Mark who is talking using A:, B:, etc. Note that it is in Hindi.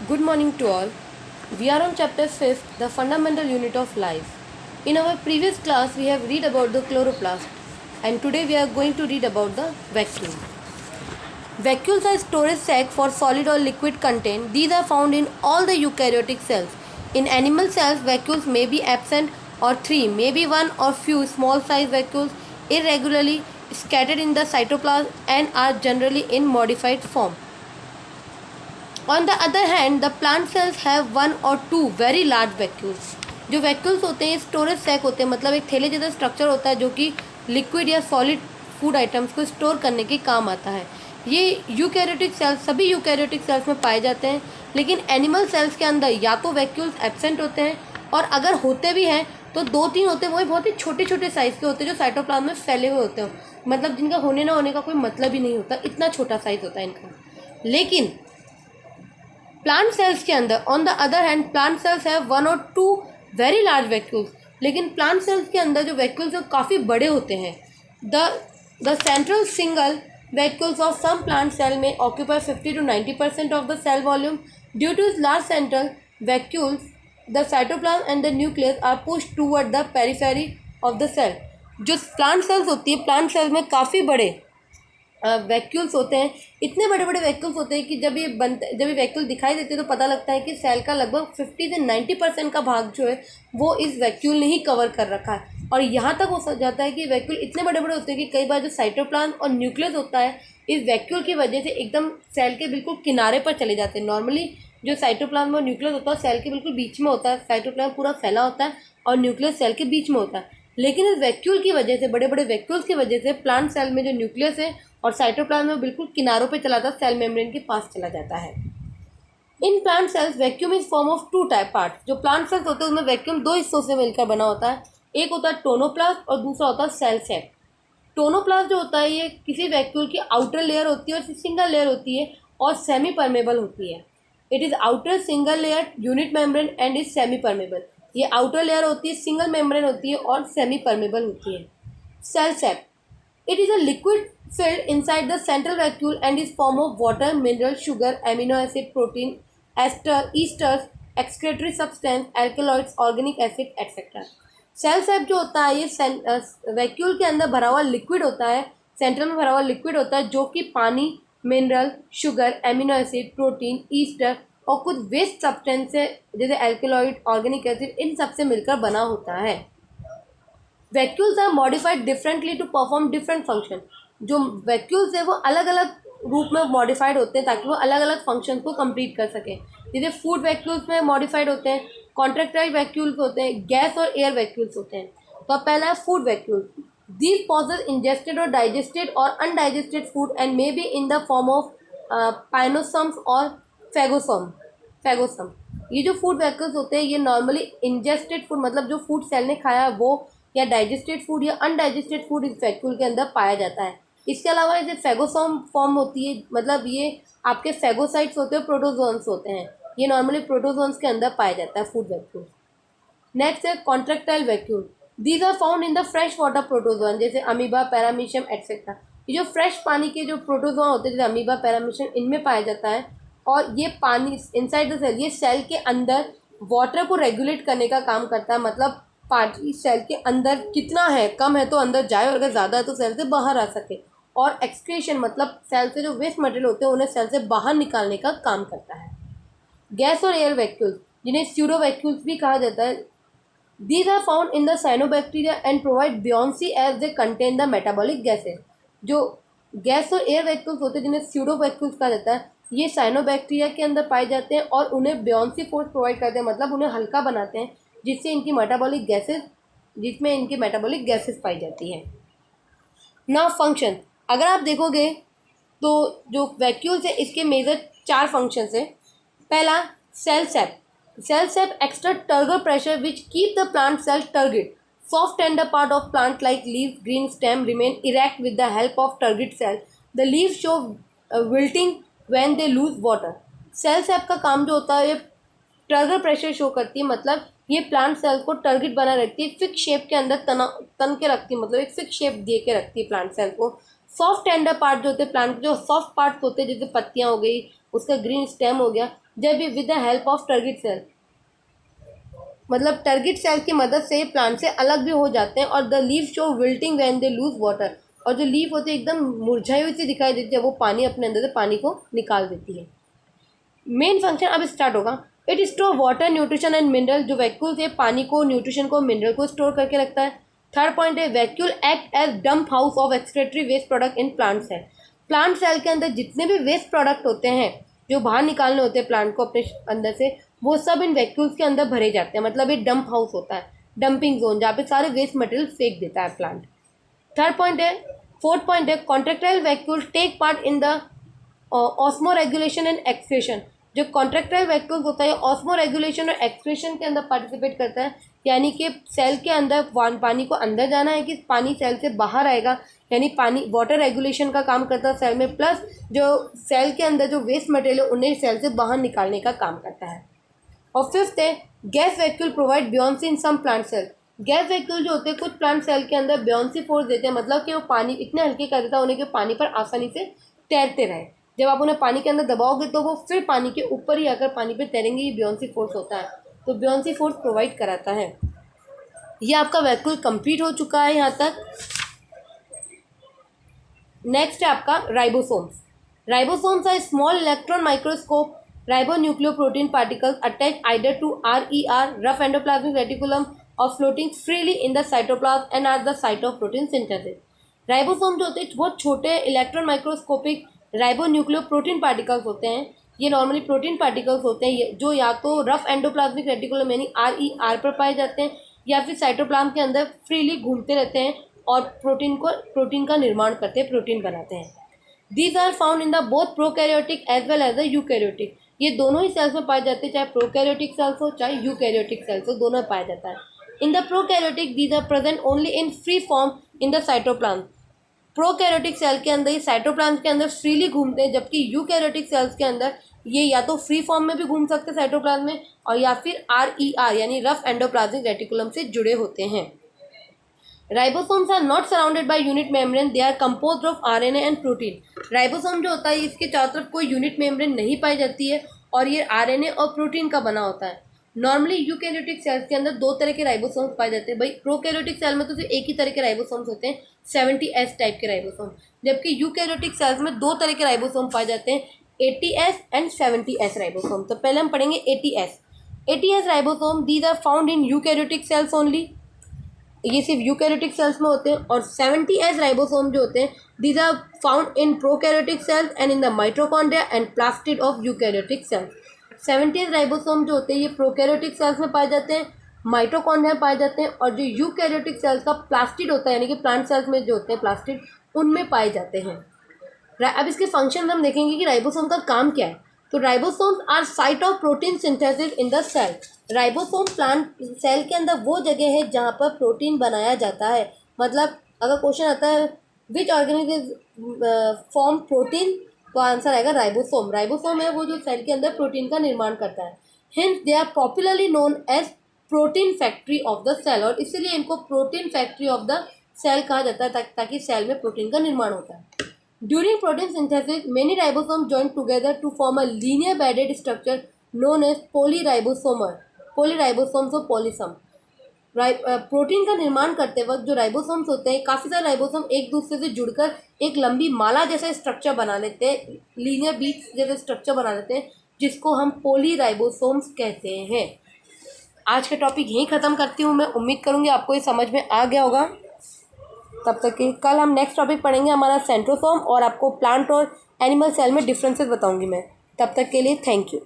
A: Good morning to all. We are on chapter 5th, the fundamental unit of life. In our previous class, we have read about the chloroplast, and today we are going to read about the vacuole. Vacuoles are storage sac for solid or liquid content. These are found in all the eukaryotic cells. In animal cells, vacuoles may be absent or three, maybe one or few small size vacuoles irregularly scattered in the cytoplasm and are generally in modified form. On the other hand, the plant cells have one or two very large vacuoles. जो vacuoles होते हैं स्टोरेज सैक होते हैं, मतलब एक थैले जैसा स्ट्रक्चर होता है जो कि लिक्विड या सॉलिड फूड आइटम्स को स्टोर करने के काम आता है. ये यूकैरियोटिक सेल्स सभी यूकैरियोटिक सेल्स में पाए जाते हैं, लेकिन एनिमल सेल्स के अंदर या तो वैक्यूल्स एब्सेंट होते हैं और अगर होते भी हैं तो 2-3 होते हैं, वो बहुत ही छोटे छोटे साइज़ के होते हैं जो साइटोप्लाज्म में फैले हुए होते हैं, मतलब जिनका होने ना होने का कोई मतलब ही नहीं होता, इतना छोटा साइज़ होता है इनका. लेकिन प्लांट सेल्स के अंदर on the other hand plant cells have one और टू वेरी लार्ज वैक्यूल्स. लेकिन प्लांट सेल्स के अंदर जो वैक्यूल्स हैं काफ़ी बड़े होते हैं. The central single vacuoles of some plant cell may occupy 50 to 90% of the cell volume. Due to its large central vacuoles, the cytoplasm and the nucleus are pushed toward the periphery of the cell. जो प्लांट सेल्स होती है, प्लांट सेल्स में काफ़ी बड़े वैक्यूल्स होते हैं. इतने बड़े बड़े वैक्यूल्स होते हैं कि जब ये वैक्यूल दिखाई देते हैं तो पता लगता है कि सेल का लगभग 50 से 90% का भाग जो है वो इस वैक्यूल ने ही कवर कर रखा है. और यहाँ तक हो जाता है कि वैक्यूल इतने बड़े बड़े होते हैं कि कई बार जो साइटोप्लाज्म और न्यूक्लियस होता है इस वैक्यूल की वजह से एकदम सेल के बिल्कुल किनारे पर चले जाते हैं. नॉर्मली जो साइटोप्लाज्म और न्यूक्लियस होता है सेल के बिल्कुल बीच में होता है, साइटोप्लाज्म पूरा फैला होता है और न्यूक्लियस सेल के बीच में होता है. लेकिन इस वैक्यूल की वजह से, बड़े बड़े वैक्यूल्स की वजह से प्लांट सेल में जो न्यूक्लियस है और साइटोप्लाज्म में बिल्कुल किनारों पे चला जाता है, सेल मेम्ब्रेन के पास चला जाता है. In plant cells vacuum is form of two type part. जो प्लांट सेल्स होते हैं उसमें वैक्यूम दो हिस्सों से मिलकर बना होता है. एक होता है टोनोप्लास्ट और दूसरा होता है सेल सैक. टोनोप्लास्ट जो होता है ये किसी वैक्यूल की आउटर लेयर होती है और सिंगल लेयर होती है और सेमी परमेबल होती है. It is outer single layer unit membrane and is semi permeable. ये आउटर लेयर होती है, सिंगल मेम्ब्रेन होती है और सेमी परमेबल होती है. Cell sac it is a liquid filled inside the central vacuole and is form of water, mineral, sugar, amino acid, protein, esters, excretory substance, alkaloids, organic acid, etc. Cell sac जो होता है ये वैक्यूल के अंदर भरा हुआ लिक्विड होता है, सेंट्रल में भरा हुआ लिक्विड होता है जो कि पानी, mineral, sugar, amino acid, protein, Easter और कुछ वेस्ट सब्सटेंस से जैसे एल्कलॉइड, ऑर्गेनिक एसिड, इन सब से मिलकर बना होता है. Vacuoles are modified differently to perform different function. जो वैक्यूल्स है वो अलग अलग रूप में मॉडिफाइड होते हैं ताकि वो अलग अलग फंक्शन को कंप्लीट कर सकें. जैसे फूड वैक्यूल्स में मॉडिफाइड होते हैं, कॉन्ट्रैक्टाइल वैक्यूल्स होते हैं, गैस और एयर वैक्यूल्स होते हैं. तो अब पहला है food vacuole. These possess ingested और डाइजेस्टेड और undigested food and may be in the form of pinosomes और फैगोसम. ये जो फूड वैक्यूल्स होते हैं ये नॉर्मली इंजेस्टेड फूड, मतलब जो फूड सेल ने खाया है वो, या डाइजेस्टेड फूड या अनडाइजेस्टेड फूड इस वैक्यूल के अंदर पाया जाता है. इसके अलावा इसे फैगोसोम फॉर्म होती है, मतलब ये आपके फैगोसाइट्स होते हैं, प्रोटोजोन्स होते हैं. ये नॉर्मली प्रोटोजोन्स के अंदर पाया जाता है फूड वैक्यूल. नेक्स्ट है contractile vacuole. These are found in the fresh water protozoan जैसे अमीबा, पैरामीशियम एटसेट्रा. ये जो फ्रेश पानी के जो प्रोटोजोन होते हैं जैसे अमीबा, पैरामीशियम, इनमें पाया जाता है. और ये पानी इनसाइड द सेल, ये सेल के अंदर वाटर को रेगुलेट करने का काम करता है. मतलब पानी सेल के अंदर कितना है, कम है तो अंदर जाए और अगर ज़्यादा है तो सेल से बाहर आ सके. और एक्सक्रीशन मतलब सेल से जो वेस्ट मटेरियल होते हैं उन्हें सेल से बाहर निकालने का काम करता है. गैस और एयर वैक्यूल्स जिन्हें स्यूडो वैक्यूल्स भी कहा जाता है. These are found in the cyanobacteria and provide buoyancy as they contain the metabolic gases. जो गैस और एयर वैक्यूल्स होते हैं जिन्हें स्यूडो वैक्यूल्स कहा जाता है, ये साइनोबैक्टीरिया के अंदर पाए जाते हैं और उन्हें ब्योंसी फोर्स प्रोवाइड करते हैं, मतलब उन्हें हल्का बनाते हैं जिसमें इनकी मेटाबॉलिक गैसेस पाई जाती हैं. ना फंक्शन अगर आप देखोगे तो जो वैक्यूल्स है इसके मेजर 4 फंक्शंस है. पहला cell sap. Cell sap exert turgor pressure which keep the plant cell turgid. Soft tender part of plant like leaves, green stem remain erect with the help of turgid cell. The leaves show wilting when they lose water. Cell sap का काम जो होता है ये टर्गर प्रेशर शो करती है, मतलब ये प्लांट सेल को टर्गिट बना रखती है, फिक्स शेप के अंदर तन के रखती है, मतलब एक फिक्स शेप दे के रखती है प्लांट सेल को. सॉफ्ट टेंडर पार्ट जो होते हैं प्लांट के, जो सॉफ्ट पार्ट्स होते हैं जैसे पत्तियाँ हो गई, उसका ग्रीन स्टेम हो गया, जब ये with the help of turgid cell, मतलब टर्गिट सेल की मदद से ये प्लांट से अलग भी हो जाते हैं, और the leave show wilting when they lose water, और जो लीफ होती है एकदम मुरझाई हुई सी दिखाई देती है, वो पानी अपने अंदर से पानी को निकाल देती है। मेन फंक्शन अब स्टार्ट होगा। It store water, nutrition and mineral, जो वैक्यूल से पानी को, न्यूट्रिशन को, मिनरल को स्टोर करके रखता है। थर्ड पॉइंट है vacuole act as dump house of excretory waste product in plant cell. Plant cell के अंदर जितने भी वेस्ट प्रोडक्ट होते हैं जो बाहर निकालने होते हैं प्लांट को अपने अंदर से, वो सब इन वैक्यूल्स के अंदर भरे जाते हैं। मतलब ये डंप हाउस होता है, डंपिंग जोन, जहाँ पे सारे वेस्ट मटेरियल फेंक देता है प्लांट। थर्ड पॉइंट है, फोर्थ पॉइंट है contractile vacuole take part in the osmoregulation and excretion. जो कॉन्ट्रेक्टाइल वैक्यूल्स होता है ऑस्मो रेगुलेशन और एक्सक्रीशन के अंदर पार्टिसिपेट करता है, यानी कि सेल के अंदर पानी को अंदर जाना है कि पानी सेल से बाहर आएगा, यानी पानी वाटर रेगुलेशन का काम करता है सेल में, प्लस जो सेल के अंदर जो वेस्ट मटेरियल है उन्हें सेल से बाहर निकालने का काम करता है। और फिफ्थ है gas vacuole provide buoyancy in some plant cell. Gas vacuole जो होते हैं कुछ प्लांट सेल के अंदर ब्योंसी फोर्स देते हैं, मतलब कि वो पानी इतने हल्के कर देता है उन्हें कि पानी पर आसानी से तैरते रहे। जब आप उन्हें पानी के अंदर दबाओगे तो वो फिर पानी के ऊपर ही आकर पानी पे तैरेंगे, ये ब्योंसी फोर्स होता है, तो ब्योंसी फोर्स प्रोवाइड कराता है। ये आपका वैक्यूल कंप्लीट हो चुका है यहाँ तक। नेक्स्ट है आपका ribosomes. Ribosomes are small electron microscope ribonucleoprotein particles attach either to RER rough endoplasmic reticulum और floating freely in the cytoplasm and are the site of protein synthesis. Ribosome जो होते हैं बहुत छोटे इलेक्ट्रॉन माइक्रोस्कोपिक राइबोन्यूक्लियोप्रोटीन पार्टिकल्स होते हैं। ये नॉर्मली प्रोटीन पार्टिकल्स होते हैं जो या तो रफ एंडोप्लाज्मिक रेटिकुलम यानी RER पर पाए जाते हैं या फिर साइटोप्लाज्म के अंदर फ्रीली घूमते रहते हैं और प्रोटीन का निर्माण करते हैं, प्रोटीन बनाते हैं। These are found in the both prokaryotic as well as the eukaryotic. ये दोनों ही सेल्स में पाए जाते हैं, चाहे प्रोकैरियोटिक सेल्स हो चाहे यूकैरियोटिक सेल्स हो, दोनों में पाया जाता है। In the prokaryotic these are present only in free form in the cytoplasm. Prokaryotic cell के अंदर ये साइटोप्लाज्म के अंदर फ्रीली घूमते हैं, जबकि यूकैरियोटिक सेल्स के अंदर ये या तो फ्री फॉर्म में भी घूम सकते हैं साइटोप्लाज्म में, और या फिर RER यानी रफ एंडोप्लाज्मिक रेटिकुलम से जुड़े होते हैं। Ribosomes are not surrounded by unit membrane, they are composed of RNA and protein. Ribosome जो होता है इसके चारों तरफ कोई यूनिट मेम्ब्रेन नहीं पाई जाती है और ये RNA और प्रोटीन का बना होता है। नॉर्मली यूकैरियोटिक सेल्स के अंदर दो तरह के राइबोसोम्स पाए जाते हैं। भाई प्रोकैरियोटिक सेल में तो सिर्फ एक ही तरह के राइबोसोम्स होते हैं, 70S टाइप के राइबोसोम, जबकि यूकैरियोटिक सेल्स में दो तरह के राइबोसोम पाए जाते हैं, 80S एंड 70S राइबोसोम। तो पहले हम पढ़ेंगे 80S ribosome. These are found in eukaryotic cells only, ये सिर्फ यूकैरियोटिक सेल्स में होते हैं। और 70S राइबोसोम जो होते हैं these are found in prokaryotic cells and in the mitochondria and plastid of eukaryotic cells. 70S ribosome जो होते हैं ये प्रोकैरियोटिक सेल्स में पाए जाते हैं, माइटोकॉन्ड्रिया में पाए जाते हैं, और जो यूकैरियोटिक सेल्स का प्लास्टिड होता है यानी कि प्लांट सेल्स में जो होते हैं प्लास्टिड, उनमें पाए जाते हैं। अब इसके फंक्शन हम देखेंगे कि राइबोसोम का काम क्या है। तो ribosomes are site of protein synthesis in the cell. Ribosome plant cell के अंदर वो जगह है जहाँ पर प्रोटीन बनाया जाता है। मतलब अगर क्वेश्चन आता है विच ऑर्गेनिज्म फॉर्म प्रोटीन, तो आंसर आएगा राइबोसोम। राइबोसोम है वो जो सेल के अंदर प्रोटीन का निर्माण करता है। Hence they are popularly known as protein factory of the cell, और इसीलिए इनको protein factory of the cell कहा जाता है ताकि सेल में प्रोटीन का निर्माण होता है। During protein synthesis, many ribosomes join together to form a linear bedded structure known as polyribosomer, polyribosomes or polysome. Protein का निर्माण करते वक्त जो राइबोसोम्स होते हैं, काफ़ी सारे राइबोसोम एक दूसरे से जुड़कर एक लंबी माला जैसा स्ट्रक्चर बना लेते हैं, लीनियर बीट्स जैसे स्ट्रक्चर बना लेते हैं, जिसको हम पोलीराइबोसोम्स कहते हैं। आज का टॉपिक यहीं ख़त्म करती हूँ मैं। उम्मीद करूँगी आपको ये समझ में आ गया होगा। तब तक कि कल हम नेक्स्ट टॉपिक पढ़ेंगे हमारा सेंट्रोसोम, और आपको प्लांट और एनिमल सेल में डिफरेंसेस बताऊंगी मैं। तब तक के लिए थैंक यू।